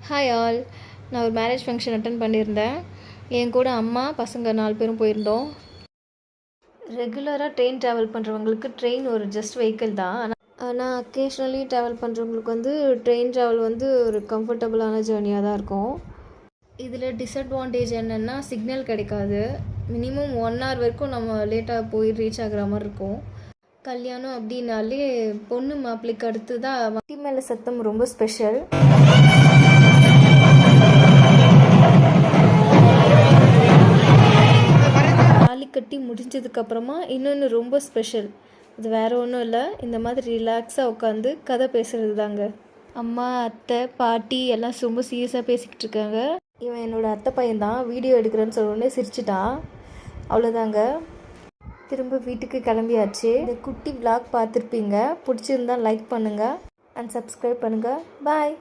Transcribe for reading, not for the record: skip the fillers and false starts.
Hi all. நான் ஒரு marriage function attend பண்ணியிருந்தேன். என் கூட அம்மா பசங்க 4 பேரும் போயிருந்தோம். ரெகுலராக ட்ரெயின் ட்ராவல் பண்ணுறவங்களுக்கு ட்ரெயின் ஒரு ஜஸ்ட் வெஹிக்கிள் தான். ஆனால் அக்கேஷ்னலி ட்ராவல் பண்ணுறவங்களுக்கு வந்து ட்ரெயின் ட்ராவல் வந்து ஒரு கம்ஃபர்டபுளான ஜேர்னியாக தான் இருக்கும். இதில் டிஸ்அட்வான்டேஜ் என்னென்னா சிக்னல் கிடைக்காது. மினிமம் 1 hour வரைக்கும் நம்ம லேட்டாக போய் ரீச் ஆகிற மாதிரி இருக்கும். கல்யாணம் அப்படின்னாலே பொண்ணு மாப்பிள்ளைக்கு அடுத்து தான் வண்டி மேலே சத்தம் ரொம்ப ஸ்பெஷல். தாலி கட்டி முடிஞ்சதுக்கப்புறமா இன்னொன்று ரொம்ப ஸ்பெஷல். அது வேறு ஒன்றும் இல்லை, இந்த மாதிரி ரிலாக்ஸாக உட்காந்து கதை பேசுகிறது தாங்க. அம்மா அத்தை பாட்டி எல்லாம் ரொம்ப சீரியஸாக பேசிக்கிட்டு இருக்காங்க. இவன் என்னோடய அத்தை பையன்தான். வீடியோ எடுக்கிறேன்னு சொன்னோடனே சிரிச்சிட்டான். அவ்வளோதாங்க, திரும்ப வீட்டுக்கு கிளம்பியாச்சு. இந்த குட்டி விளாக் பார்த்துருப்பீங்க. பிடிச்சிருந்தா லைக் பண்ணுங்கள் அண்ட் சப்ஸ்கிரைப் பண்ணுங்கள். பாய்.